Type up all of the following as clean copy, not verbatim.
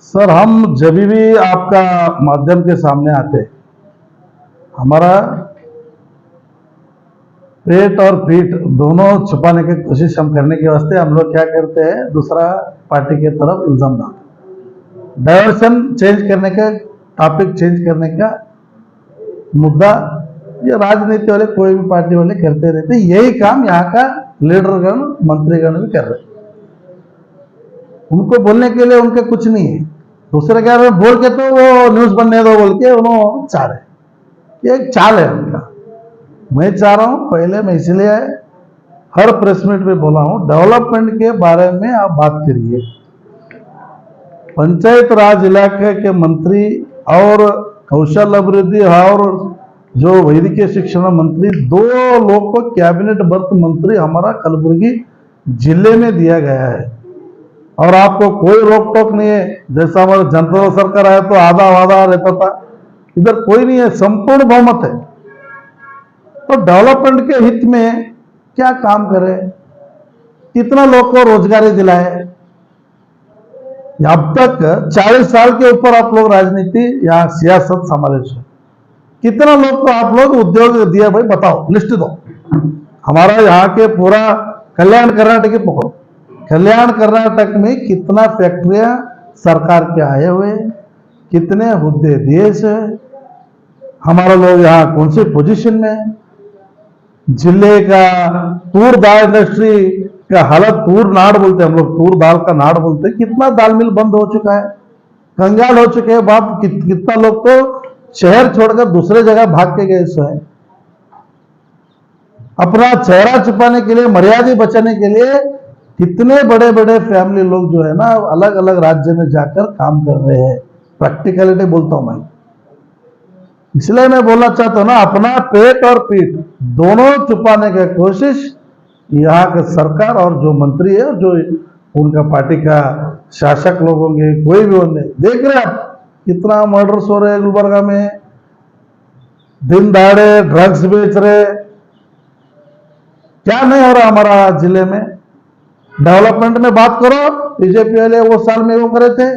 Sir, हम जब भी आपका माध्यम के सामने आते, हमारा पेट और पीठ दोनों छुपाने की कोशिश हम करने के वास्ते हम लोग क्या करते हैं, दूसरा पार्टी के तरफ इल्जाम डालते, डायवर्सन चेंज करने का, टॉपिक चेंज करने का मुद्दा ये राजनीति वाले कोई भी पार्टी वाले करते रहते। यही काम यहाँ का लीडरगण मंत्रीगण भी कर रहे। उनको बोलने के लिए उनके कुछ नहीं है, दूसरे क्या बोल के तो वो न्यूज बनने दो बोल के उन्होंने चाह रहे, ये एक चाल है उनका। मैं चाह रहा हूं, पहले मैं इसलिए हर प्रेस मीट में बोला हूं, डेवलपमेंट के बारे में आप बात करिए। पंचायत राज इलाके के मंत्री और कौशल अभिवृद्धि और जो वैद्यकीय शिक्षण मंत्री, दो लोग को कैबिनेट बर्थ मंत्री हमारा कलबुर्गी जिले में दिया गया है और आपको कोई रोक टोक नहीं है। जैसा हमारा जनता सरकार आया तो आधा वादा रहता था, इधर कोई नहीं है, संपूर्ण बहुमत है। तो डेवलपमेंट के हित में क्या काम करे, कितना लोग को रोजगारी दिलाए। अब तक 40 साल के ऊपर आप लोग राजनीति या सियासत संभाले, कितना लोग को आप लोग उद्योग दिया, भाई बताओ, लिस्ट दो। हमारा यहाँ के पूरा कल्याण कर्नाटक के पकड़ो, कल्याण कर्नाटक में कितना फैक्ट्रियां सरकार के आए हुए, कितने हुद्दे दिए से, हमारा लोग यहाँ कौन सी पोजीशन में। जिले का तूर दाल इंडस्ट्री का हालत, तूर नाड़ बोलते हैं हम लोग, तूर दाल का नाड़ बोलते हैं, कितना दाल मिल बंद हो चुका है, कंगाल हो चुके हैं बाप। कितना लोग तो शहर छोड़कर दूसरे जगह भाग के गए सो है। अपना चेहरा छुपाने के लिए, मर्यादा बचाने के लिए कितने बड़े बड़े फैमिली लोग जो है ना, अलग अलग राज्य में जाकर काम कर रहे हैं। प्रैक्टिकलिटी बोलता हूं मैं, इसलिए मैं बोलना चाहता हूं ना, अपना पेट और पीठ दोनों छुपाने की कोशिश यहाँ का सरकार और जो मंत्री है, जो उनका पार्टी का शासक लोग होंगे, कोई भी होंगे। देख रहे आप कितना मर्डर्स हो रहे हैं गुलबर्गा में, दिन दहाड़े ड्रग्स बेच रहे, क्या नहीं हो रहा हमारा जिले में। डेवलपमेंट में बात करो, बीजेपी वाले वो साल में वो करे थे,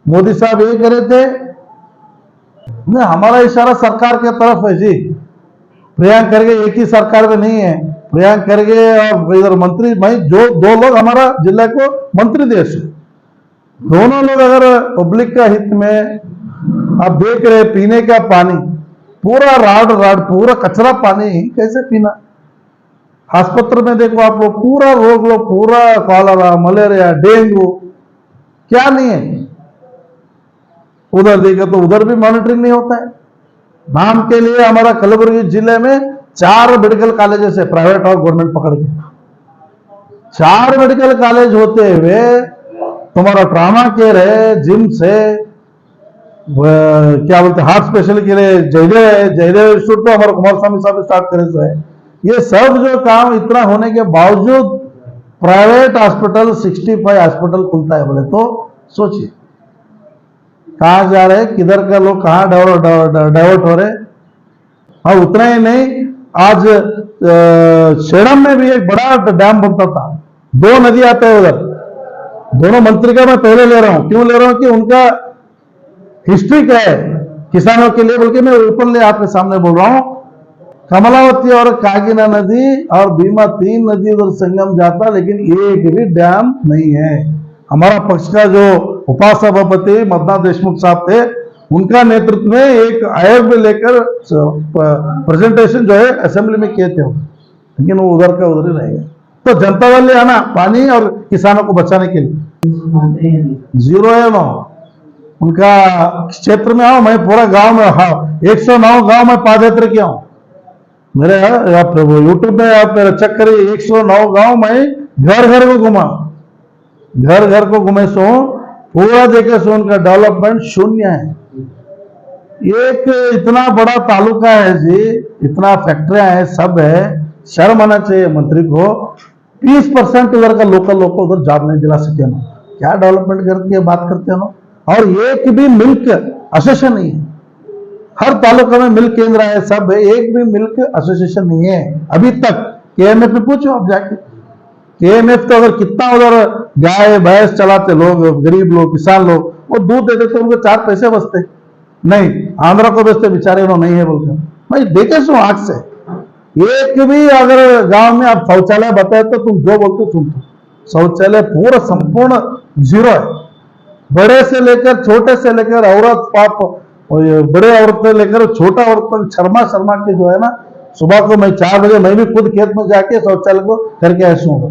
मोदी साहब ये करे थे। नहीं, हमारा इशारा सरकार के तरफ है जी। प्रियंक खरगे एक ही सरकार में नहीं है, प्रियंक खरगे और इधर मंत्री भाई, जो दो लोग हमारा जिला को मंत्री देश है, दोनों लोग अगर पब्लिक का हित में, आप देख रहे पीने का पानी पूरा राड पूरा कचरा पानी कैसे पीना। आस्पत्र में देखो आप लोग, पूरा रोग लो, पूरा कॉलरा, मलेरिया, डेंगू, क्या नहीं है। उधर देखो तो उधर भी मॉनिटरिंग नहीं होता है। नाम के लिए हमारा कलबुर्गी जिले में 4 मेडिकल कॉलेजेस है, प्राइवेट और गवर्नमेंट पकड़ के 4 मेडिकल कॉलेज होते हुए तुम्हारा ट्रामा केयर है, जिम्स है, क्या बोलते हार्ट स्पेशल के लिए जयदेव है, जयदेव इंस्टीट्यूट तो हमारा कुमार स्वामी साहब स्टार्ट करे तो है। ये सब जो काम इतना होने के बावजूद प्राइवेट हॉस्पिटल 65 हॉस्पिटल खुलता है बोले तो सोचिए कहां जा रहे, किधर का लोग कहां डाइवर्ट हो रहे। और उतना ही नहीं, आज शेड़म में भी एक बड़ा डैम बनता था, 2 नदी आते हैं उधर। दोनों मंत्री का मैं पहले ले रहा हूं, क्यों ले रहा हूं कि उनका हिस्ट्री क्या है किसानों के लिए, बल्कि मैं ओपनली आपके सामने बोल रहा हूं। कमलावती और कागिना नदी और भीमा 3 नदी उधर संगम जाता, लेकिन एक भी डैम नहीं है। हमारा पक्ष का जो उपसभापति मदनाथ देशमुख साहब थे, उनका नेतृत्व में एक आयोग में लेकर प्रेजेंटेशन जो है असेंबली में किए थे, लेकिन वो उधर का उधर ही रहेगा। तो जनता वाले आना पानी और किसानों को बचाने के लिए 0 है ना उनका क्षेत्र में। आओ, मैं पूरा गांव में, हाँ 109 गांव में पादयात्रा किया हूं। मेरे आप यूट्यूब में आप मेरा चेक करिए, 109 गांव में घर घर को घुमा, घर घर को घूमे सो पूरा देखे सो उनका डेवलपमेंट शून्य है। एक इतना बड़ा तालुका है जी, इतना फैक्ट्रियां है, सब है, शर्म आना चाहिए मंत्री को। 30% उधर का लोकल लोग को उधर जॉब नहीं दिला सके ना, क्या डेवलपमेंट करके बात करते हैं ना। और एक भी मिल्क एसोसिएशन नहीं है, हर तालुका में मिल्क केंद्र है, सब है, एक भी मिल्क एसोसिएशन नहीं है अभी तक। KMF में पूछो आप जाके, KMF तो अगर कितना उधर गाय भैंस चलाते लोग, गरीब लोग, किसान लोग, वो दूध देते तो उनको 4 पैसे बचते, नहीं आंध्रा को बेचते बेचारे, उन्होंने नहीं है बोलकर। भाई देखे सो आंख से, एक भी अगर गांव में आप शौचालय बताए तो तुम जो बोलते सुनते, शौचालय पूरा संपूर्ण जीरो है। बड़े से लेकर छोटे से लेकर औरत पाप, बड़े औरत से लेकर छोटा औरत तक शर्मा शर्मा के जो है ना, सुबह को मैं 4 बजे मैं भी खुद खेत में जाके शौचालय को करके आया हूँ।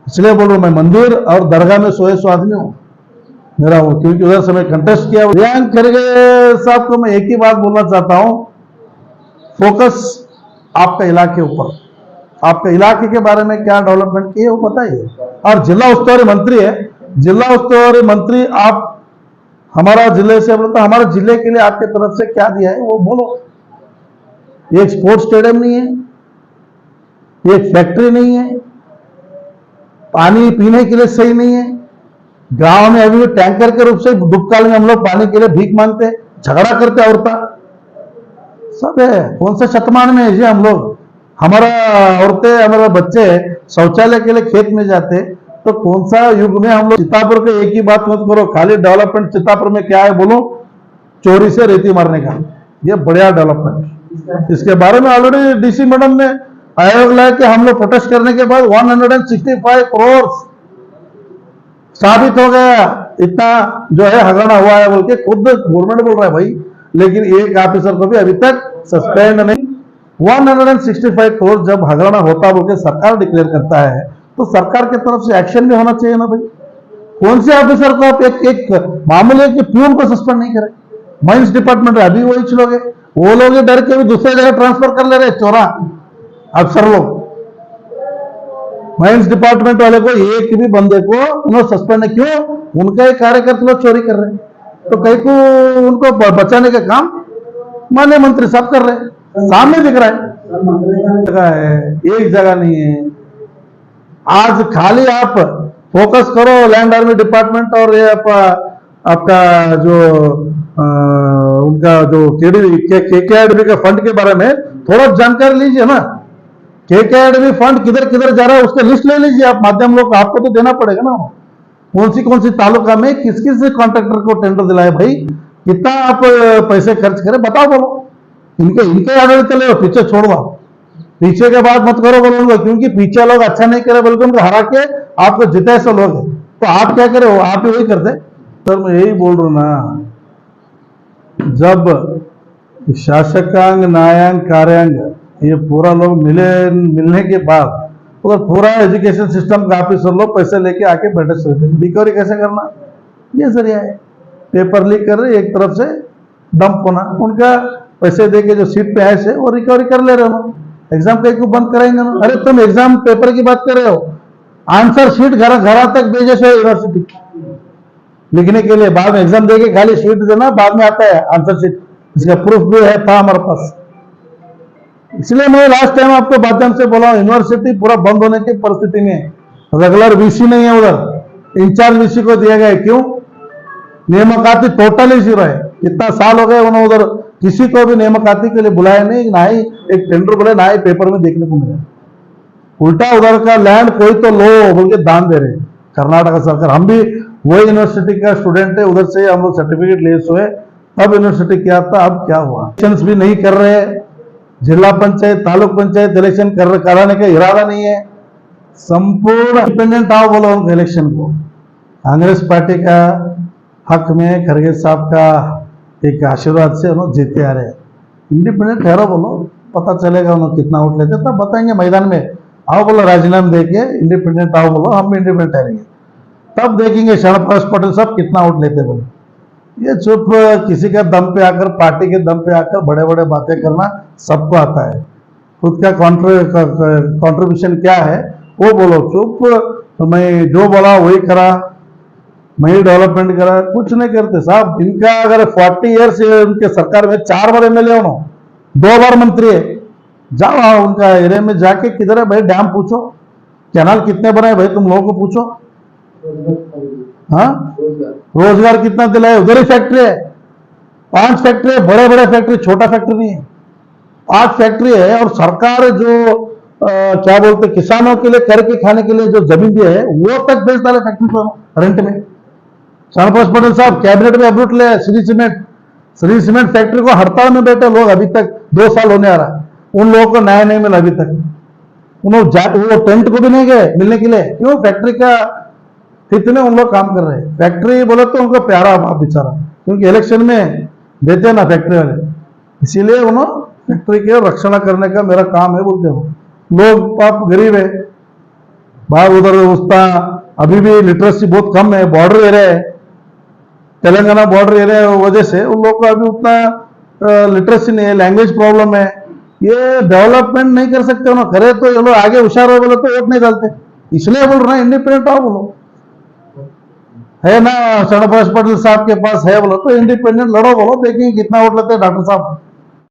इसलिए बोल रहा हूं, मैं मंदिर और दरगाह में सोए सो आदमी हूं मेरा वो, क्योंकि उधर से मैं कंटेस्ट किया। प्रियंक खड़गे साहब को मैं एक ही बात बोलना चाहता हूं, फोकस आपका इलाके ऊपर, आपके इलाके के बारे में क्या डेवलपमेंट किए वो बताइए। और जिला उस्तुवारी मंत्री है, जिला उस्तुवारी मंत्री आप हमारा जिले से बोलते, हमारे जिले के लिए आपके तरफ से क्या दिया है वो बोलो। एक स्पोर्ट्स स्टेडियम नहीं है, एक फैक्ट्री नहीं है, पानी पीने के लिए सही नहीं है, गांव में अभी भी टैंकर के रूप से दुष्काल में हम लोग पानी के लिए भीख मांगते, झगड़ा करते, औरता सब है। कौन से शतमान में है जी हम लोग? हमारा औरतें हमारे बच्चे शौचालय के लिए खेत में जाते, तो कौन सा युग में हम लोग? चितापुर के एक ही बात मत करो, खाली डेवलपमेंट चितापुर में क्या है बोलो, चोरी से रेती मारने का, ये बढ़िया डेवलपमेंट। इसके बारे में ऑलरेडी डीसी मैडम ने आयोग लाया कि हम लोग प्रोटेस्ट करने के बाद 165 करोड़ साबित हो गया, इतना जो है हगड़ा हुआ है बोल के खुद गवर्नमेंट बोल रहा है भाई, लेकिन एक ऑफिसर को भी अभी तक सस्पेंड नहीं। 165 करोड़ जब हगड़ा होता बोल के सरकार डिक्लेयर करता है, तो सरकार की तरफ से एक्शन भी होना चाहिए ना भाई। कौन से ऑफिसर को आप एक मामूली कि प्यून को सस्पेंड नहीं करें? माइंस डिपार्टमेंट अभी वही लोग, वो लोग डर के भी दूसरे जगह ट्रांसफर कर ले रहे चोरा अफसर लोग। माइंस डिपार्टमेंट वाले को एक भी बंदे को उन्होंने सस्पेंड क्यों? उनका एक कार्यकर्ता लोग चोरी कर रहे हैं, तो कहीं को उनको बचाने का काम माननीय मंत्री साहब कर रहे हैं, सामने दिख रहा है। जगह है, एक जगह नहीं है। आज खाली आप फोकस करो लैंड आर्मी डिपार्टमेंट और ये आपका जो उनका जो केकेआरडीबी का फंड के बारे में थोड़ा जानकारी लीजिए ना। केकेआरडीबी फंड किधर किधर जा रहा है उसका लिस्ट ले लीजिए आप, माध्यम लोग आपको तो देना पड़ेगा ना। कौन सी तालुका में किस किस कॉन्ट्रैक्टर को टेंडर दिलाए भाई, कितना आप पैसे खर्च करें बताओ बोलो। इनके आधार चले, पीछे छोड़ दो, पीछे के बात मत करो बोलो, क्योंकि पीछे लोग अच्छा नहीं करे बल्कि उनको हरा के आपको जिताए से लोग है, तो आप क्या करे, आप ही वही करते। सर मैं यही बोल रहा हूं ना, जब शासकांग न्यायांग कार्यांग ये पूरा लोग मिलने के बाद उधर पूरा एजुकेशन सिस्टम का ऑफिसर लोग पैसे लेके आके बैठे सोचते रिकवरी कैसे करना, ये जरिया है। पेपर लीक कर रहे, एक तरफ से डंप होना, उनका पैसे दे के जो सीट पे आए से वो रिकवरी कर ले रहे हो। एग्जाम कहीं को बंद कराएंगे ना? अरे तुम एग्जाम पेपर की बात कर रहे हो, आंसर शीट घर तक भेजे से यूनिवर्सिटी लिखने के लिए, बाद में एग्जाम देके खाली शीट देना, बाद में आता है आंसर शीट, इसका प्रूफ भी है था हमारे पास। इसलिए मैं लास्ट टाइम आपको माध्यम से बोला, यूनिवर्सिटी पूरा बंद होने की परिस्थिति में, रेगुलर वीसी नहीं है उधर, इंचार्ज वीसी को दिया गया। क्यों? नियमकाती टोटली जीरो है। इतना साल हो गए उन्होंने उधर किसी को भी नियमकाती के लिए बुलाया नहीं, ना ही एक टेंडर बुलाया, ना ही पेपर में देखने को मिला। उल्टा उधर का लैंड कोई तो लो बोल के दान दे रहे कर्नाटक सरकार। हम भी वही यूनिवर्सिटी का स्टूडेंट है, उधर से हम लोग सर्टिफिकेट ले हुए, तब यूनिवर्सिटी क्या था, अब क्या हुआ। इलेक्शन भी नहीं कर रहे, जिला पंचायत तालुक पंचायत इलेक्शन कराने का इरादा नहीं है। संपूर्ण इंडिपेंडेंट आओ बोलो उनको इलेक्शन को। कांग्रेस पार्टी का हक में खड़गे साहब का एक आशीर्वाद से उन्होंने जीते आ रहे। इंडिपेंडेंट ठहरो बोलो, पता चलेगा उन्होंने कितना वोट लेते, तब बताएंगे मैदान में। आओ बोलो राजीनामा देके इंडिपेंडेंट आओ बोलो, हम भी इंडिपेंडेंट ठहरेंगे, तब देखेंगे शरणप्रकाश पटेल साहब कितना वोट लेते बोलो। ये चुप किसी के दम पे आकर, पार्टी के दम पे आकर बड़े बड़े बातें करना सबको आता है। खुद का कॉन्ट्रीब्यूशन क्या है वो बोलो। चुप तो मैं जो बोला वही करा, मैं ही डेवलपमेंट करा, कुछ नहीं करते साहब। इनका अगर 40 ईयर्स उनके सरकार में 4 बार एमएलए हो, 2 बार मंत्री है, जाओ उनका एरिया में जाके किधर है भाई डैम पूछो, कैनाल कितने बनाए भाई तुम लोगों को पूछो। हाँ, रोजगार कितना दिलाए, उधर ही फैक्ट्री है, 5 फैक्ट्री है, बड़े बड़े फैक्ट्री, छोटा फैक्ट्री नहीं है, 5 फैक्ट्री है। और सरकार जो क्या बोलते किसानों के लिए करके खाने के लिए जो जमीन दी है वो तक बेच डाले फैक्ट्री को रेंट में। शरणप्रकाश पटेल साहब कैबिनेट में अप्रूव ले श्री सीमेंट फैक्ट्री को हड़ताल में बैठे लोग अभी तक 2 साल होने आ रहा है, उन लोगों को न्याय नहीं मिला अभी तक। वो टेंट को भी नहीं गए मिलने के लिए, क्यों? फैक्ट्री का हित में उन लोग काम कर रहे हैं। फैक्ट्री बोले तो उनको प्यारा बाप बेचारा, क्योंकि इलेक्शन में देते हैं ना फैक्ट्री वाले, इसीलिए उन्होंने फैक्ट्री के रक्षण करने का मेरा काम है बोलते हो। लोग पाप गरीब है, बाहर उधर उसका अभी भी लिटरेसी बहुत कम है, बॉर्डर एरिया है, तेलंगाना बॉर्डर एरिया वजह से उन लोग को अभी उतना लिटरेसी नहीं है, लैंग्वेज प्रॉब्लम है, ये डेवलपमेंट नहीं कर सकते ना। करे तो ये लोग आगे होशियार हो बोले तो वोट नहीं डालते, इसलिए बोल रहे हैं इंडिपेंडेंट आओ बोलो। है ना शरणप्रकाश पटेल साहब के पास है बोलो तो इंडिपेंडेंट लड़ो बोलो, देखेंगे कितना वोट लेते हैं डॉक्टर साहब।